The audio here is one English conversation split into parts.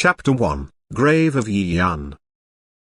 Chapter 1, Grave of Yi Yun.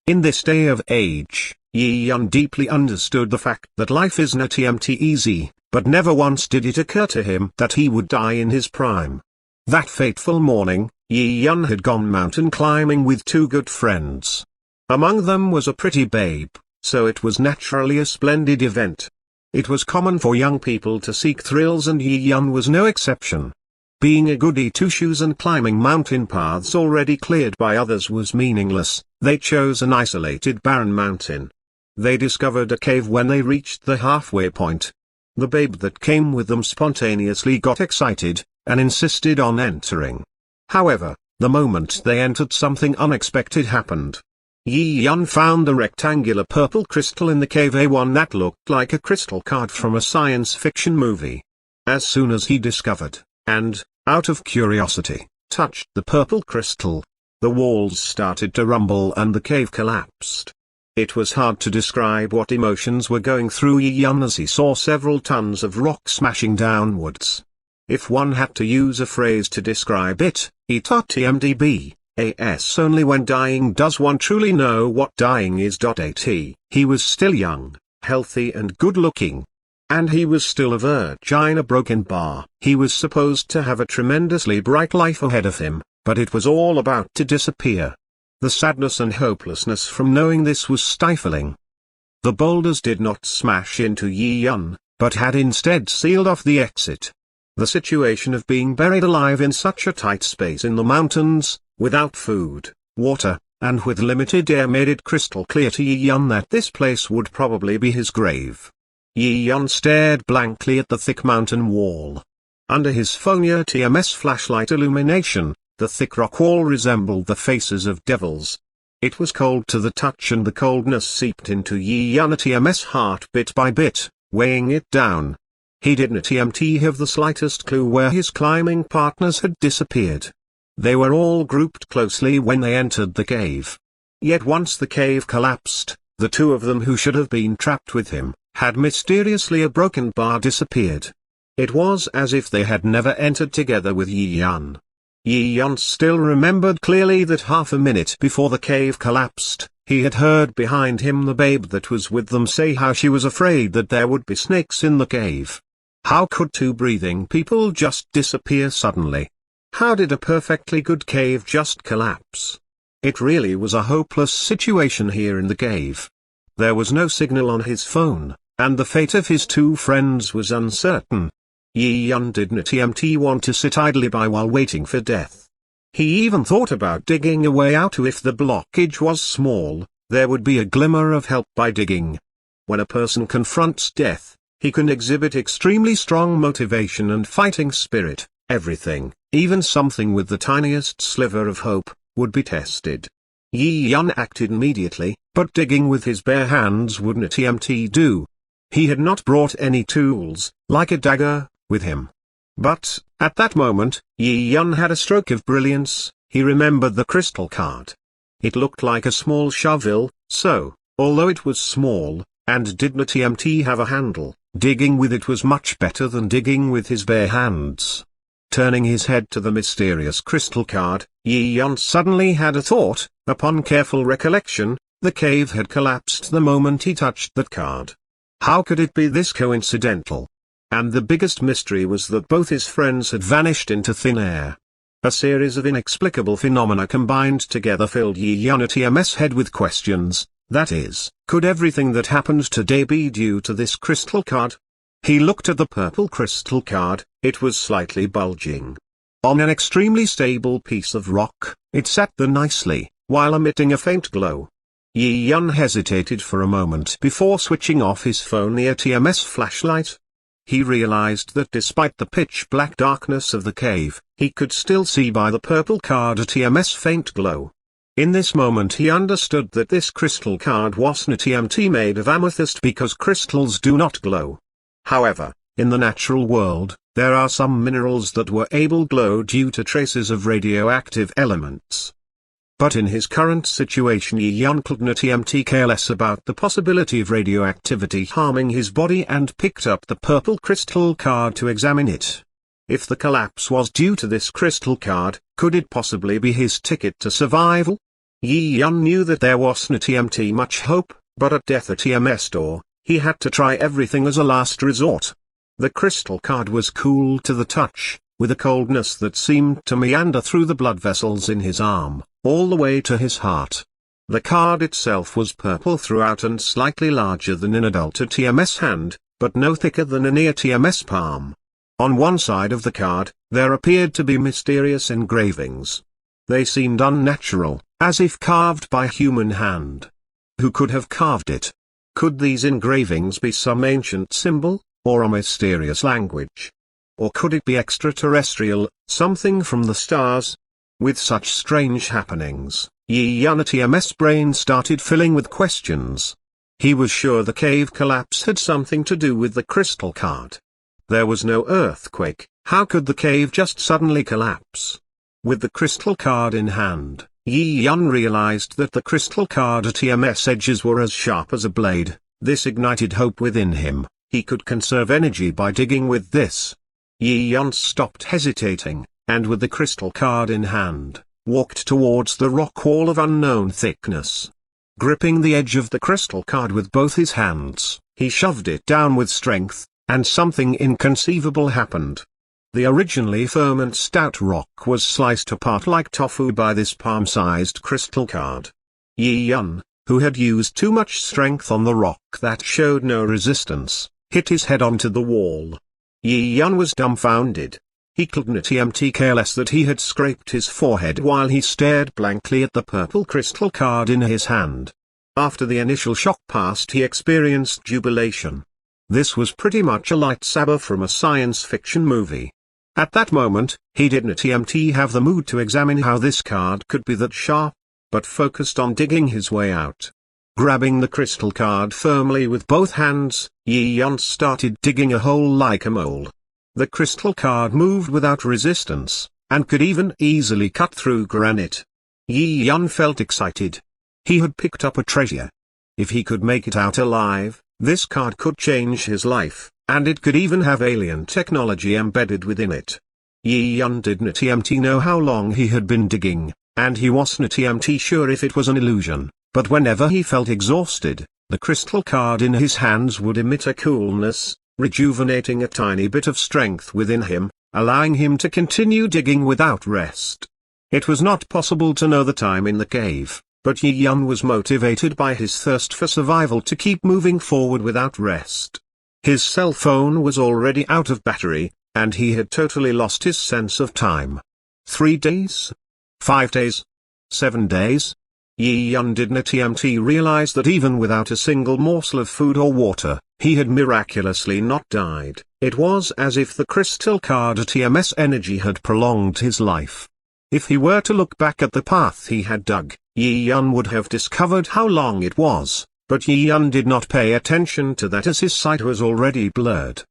In this day of age, Yi Yun deeply understood the fact that life is not easy, but never once did it occur to him that he would die in his prime. That fateful morning, Yi Yun had gone mountain climbing with two good friends. Among them was a pretty babe, so it was naturally a splendid event. It was common for young people to seek thrills, and Yi Yun was no exception. Being a goody two-shoes and climbing mountain paths already cleared by others was meaningless. They chose an isolated barren mountain. They discovered a cave when they reached the halfway point. The babe that came with them spontaneously got excited, and insisted on entering. However, the moment they entered, something unexpected happened. Yi Yun found a rectangular purple crystal in the cave, one that looked like a crystal card from a science fiction movie. As soon as he discovered, and, out of curiosity, touched the purple crystal, the walls started to rumble and the cave collapsed. It was hard to describe what emotions were going through Yi Yun as he saw several tons of rock smashing downwards. If one had to use a phrase to describe it, ETMDB, AS only when dying does one truly know what dying is. At he was still young, healthy and good-looking. And he was still a virgin, a broken bar. He was supposed to have a tremendously bright life ahead of him, but it was all about to disappear. The sadness and hopelessness from knowing this was stifling. The boulders did not smash into Yi Yun, but had instead sealed off the exit. The situation of being buried alive in such a tight space in the mountains, without food, water, and with limited air made it crystal clear to Yi Yun that this place would probably be his grave. Yi Yun stared blankly at the thick mountain wall. Under his Phonia TMS flashlight illumination, the thick rock wall resembled the faces of devils. It was cold to the touch, and the coldness seeped into Yi Yun's TMS heart bit by bit, weighing it down. He didn't have the slightest clue where his climbing partners had disappeared. They were all grouped closely when they entered the cave. Yet once the cave collapsed, the two of them who should have been trapped with him, had mysteriously a broken bar disappeared. It was as if they had never entered together with Yi Yun. Yi Yun still remembered clearly that half a minute before the cave collapsed, he had heard behind him the babe that was with them say how she was afraid that there would be snakes in the cave. How could two breathing people just disappear suddenly? How did a perfectly good cave just collapse? It really was a hopeless situation here in the cave. There was no signal on his phone, and the fate of his two friends was uncertain. Yi Yun didn't want to sit idly by while waiting for death. He even thought about digging a way out. If the blockage was small, there would be a glimmer of help by digging. When a person confronts death, he can exhibit extremely strong motivation and fighting spirit. Everything, even something with the tiniest sliver of hope, would be tested. Yi Yun acted immediately, but digging with his bare hands wouldn't do. He had not brought any tools, like a dagger, with him. But, at that moment, Yi Yun had a stroke of brilliance. He remembered the crystal card. It looked like a small shovel, so, although it was small, and did not have a handle, digging with it was much better than digging with his bare hands. Turning his head to the mysterious crystal card, Yi Yun suddenly had a thought. Upon careful recollection, the cave had collapsed the moment he touched that card. How could it be this coincidental? And the biggest mystery was that both his friends had vanished into thin air. A series of inexplicable phenomena combined together filled Yi Yun's TMS head with questions. That is, could everything that happened today be due to this crystal card? He looked at the purple crystal card. It was slightly bulging. On an extremely stable piece of rock, it sat there nicely, while emitting a faint glow. Yi Yun hesitated for a moment before switching off his Phonia TMS flashlight. He realized that despite the pitch-black darkness of the cave, he could still see by the purple card a TMS faint glow. In this moment he understood that this crystal card wasn't made of amethyst because crystals do not glow. However, in the natural world, there are some minerals that were able to glow due to traces of radioactive elements. But in his current situation Yi Yun could not care less about the possibility of radioactivity harming his body and picked up the purple crystal card to examine it. If the collapse was due to this crystal card, could it possibly be his ticket to survival? Yi Yun knew that there wasn't much hope, but at death at EMS door, he had to try everything as a last resort. The crystal card was cool to the touch, with a coldness that seemed to meander through the blood vessels in his arm, all the way to his heart. The card itself was purple throughout and slightly larger than an adult at EMS hand, but no thicker than a near TMS palm. On one side of the card, there appeared to be mysterious engravings. They seemed unnatural, as if carved by human hand. Who could have carved it? Could these engravings be some ancient symbol, or a mysterious language? Or could it be extraterrestrial, something from the stars? With such strange happenings, Yi Yun's EMS brain started filling with questions. He was sure the cave collapse had something to do with the crystal card. There was no earthquake, how could the cave just suddenly collapse? With the crystal card in hand, Yi Yun realized that the crystal card at EMS edges were as sharp as a blade. This ignited hope within him. He could conserve energy by digging with this. Yi Yun stopped hesitating, and with the crystal card in hand, walked towards the rock wall of unknown thickness. Gripping the edge of the crystal card with both his hands, he shoved it down with strength, and something inconceivable happened. The originally firm and stout rock was sliced apart like tofu by this palm-sized crystal card. Yi Yun, who had used too much strength on the rock that showed no resistance, hit his head onto the wall. Yi Yun was dumbfounded. He couldn't care less that he had scraped his forehead while he stared blankly at the purple crystal card in his hand. After the initial shock passed, he experienced jubilation. This was pretty much a lightsaber from a science fiction movie. At that moment, he didn't have the mood to examine how this card could be that sharp, but focused on digging his way out. Grabbing the crystal card firmly with both hands, Yi Yun started digging a hole like a mole. The crystal card moved without resistance, and could even easily cut through granite. Yi Yun felt excited. He had picked up a treasure. If he could make it out alive, this card could change his life, and it could even have alien technology embedded within it. Yi Yun didn't know how long he had been digging, and he wasn't sure if it was an illusion, but whenever he felt exhausted, the crystal card in his hands would emit a coolness, rejuvenating a tiny bit of strength within him, allowing him to continue digging without rest. It was not possible to know the time in the cave, but Yi Yun was motivated by his thirst for survival to keep moving forward without rest. His cell phone was already out of battery, and he had totally lost his sense of time. 3 days? 5 days? 7 days? Yi Yun didn't realize that even without a single morsel of food or water, he had miraculously not died. It was as if the crystal card at EMS energy had prolonged his life. If he were to look back at the path he had dug, Yi Yun would have discovered how long it was, but Yi Yun did not pay attention to that as his sight was already blurred.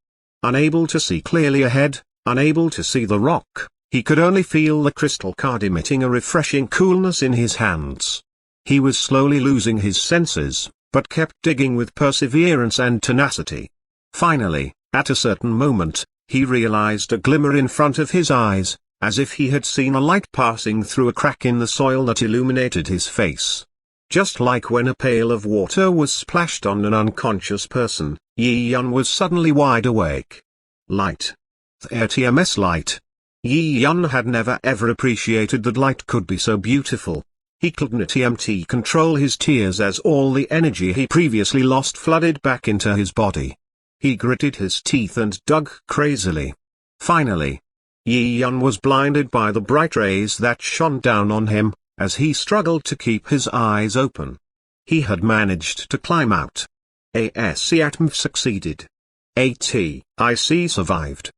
Unable to see clearly ahead, unable to see the rock, he could only feel the crystal card emitting a refreshing coolness in his hands. He was slowly losing his senses, but kept digging with perseverance and tenacity. Finally, at a certain moment, he realized a glimmer in front of his eyes, as if he had seen a light passing through a crack in the soil that illuminated his face. Just like when a pail of water was splashed on an unconscious person, Yi Yun was suddenly wide awake. Light. The TMS light. Yi Yun had never ever appreciated that light could be so beautiful. He couldn't control his tears as all the energy he previously lost flooded back into his body. He gritted his teeth and dug crazily. Finally, Yi Yun was blinded by the bright rays that shone down on him, as he struggled to keep his eyes open. He had managed to climb out. ASEATM succeeded. ATIC survived.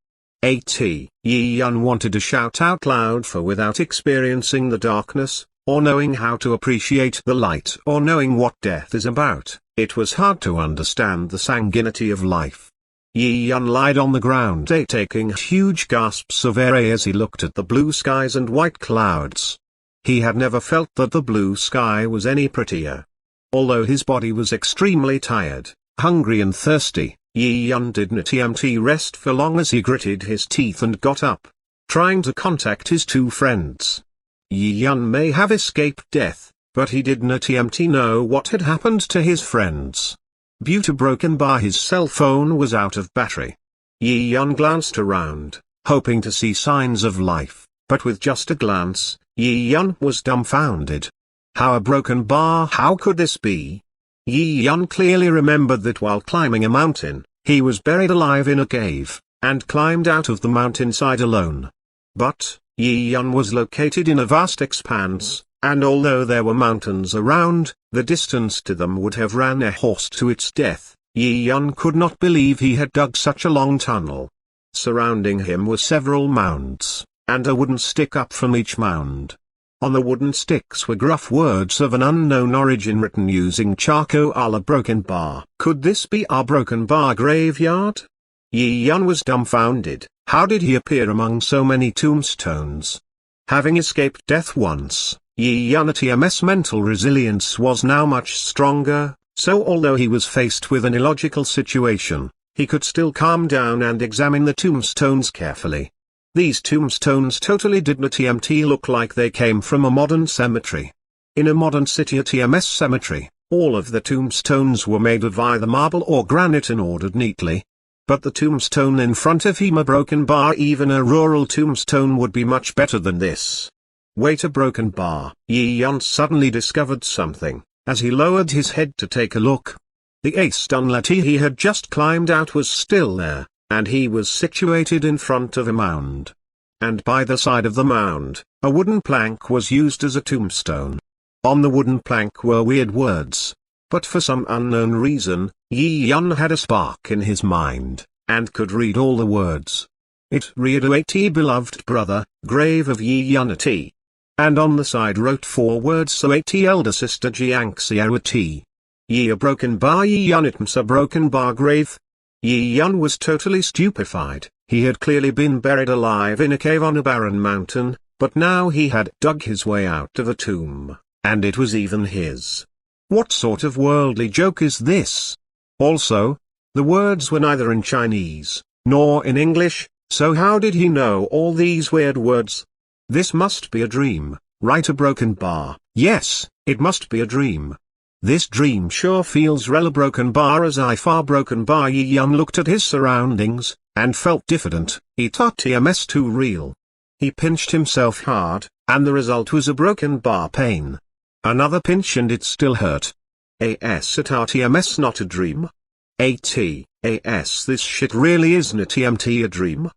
Yi Yun wanted to shout out loud for without experiencing the darkness, or knowing how to appreciate the light, or knowing what death is about, it was hard to understand the sanguinity of life. Yi Yun lied on the ground taking huge gasps of air as he looked at the blue skies and white clouds. He had never felt that the blue sky was any prettier. Although his body was extremely tired, hungry and thirsty, Yi Yun did not rest for long as he gritted his teeth and got up, trying to contact his two friends. Yi Yun may have escaped death, but he did not know what had happened to his friends. Due to broken bar, his cell phone was out of battery. Yi Yun glanced around, hoping to see signs of life, but with just a glance, Yi Yun was dumbfounded. How a broken bar? How could this be? Yi Yun clearly remembered that while climbing a mountain, he was buried alive in a cave, and climbed out of the mountainside alone. But, Yi Yun was located in a vast expanse, and although there were mountains around, the distance to them would have ran a horse to its death. Yi Yun could not believe he had dug such a long tunnel. Surrounding him were several mounds, and a wooden stick up from each mound. On the wooden sticks were gruff words of an unknown origin written using charcoal a la broken bar. Could this be our broken bar graveyard? Yi Yun was dumbfounded. How did he appear among so many tombstones? Having escaped death once, Yi Yun's mental resilience was now much stronger, so although he was faced with an illogical situation, he could still calm down and examine the tombstones carefully. These tombstones totally did not look like they came from a modern cemetery. In a modern city cemetery, all of the tombstones were made of either marble or granite and ordered neatly. But the tombstone in front of him, a broken bar, even a rural tombstone, would be much better than this. Wait, a broken bar. Yi Yun suddenly discovered something, as he lowered his head to take a look. The stone he had just climbed out was still there, and he was situated in front of a mound. And by the side of the mound, a wooden plank was used as a tombstone. On the wooden plank were weird words. But for some unknown reason, Yi Yun had a spark in his mind, and could read all the words. It read, "Await beloved brother, grave of Yi Yun at." And on the side wrote 4 words, "Await elder sister Jiangxiao. Yi a broken bar, Yi Yun itms a broken bar grave." Yi Yun was totally stupefied. He had clearly been buried alive in a cave on a barren mountain, but now he had dug his way out of a tomb, and it was even his. What sort of worldly joke is this? Also, the words were neither in Chinese, nor in English, so how did he know all these weird words? This must be a dream, right? A broken bar. Yes, it must be a dream. This dream sure feels real. A broken bar as I far broken bar. Yi Yun looked at his surroundings, and felt diffident. It tms too real. He pinched himself hard, and the result was a broken bar pain. Another pinch and it still hurt. It tms not a dream. This shit really isn't a dream.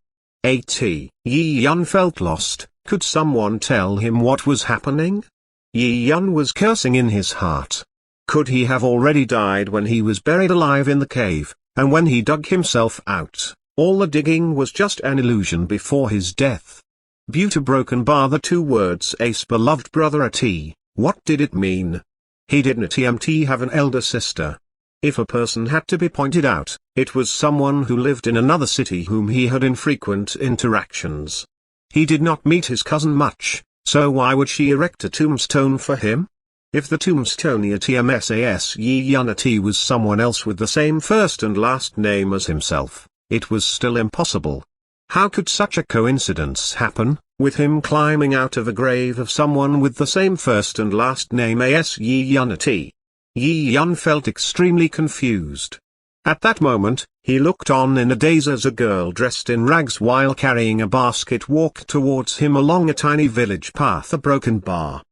Yi Yun felt lost. Could someone tell him what was happening? Yi Yun was cursing in his heart. Could he have already died when he was buried alive in the cave, and when he dug himself out, all the digging was just an illusion before his death? Beauty broken bar, the 2 words ace beloved brother at. What did it mean? He didn't have an elder sister. If a person had to be pointed out, it was someone who lived in another city whom he had infrequent interactions. He did not meet his cousin much, so why would she erect a tombstone for him? If the tombstone tmsas Yi Yun at was someone else with the same first and last name as himself, it was still impossible. How could such a coincidence happen, with him climbing out of a grave of someone with the same first and last name as Yi Yun at? Yi Yun felt extremely confused. At that moment, he looked on in a daze as a girl dressed in rags while carrying a basket walked towards him along a tiny village path. A broken bar.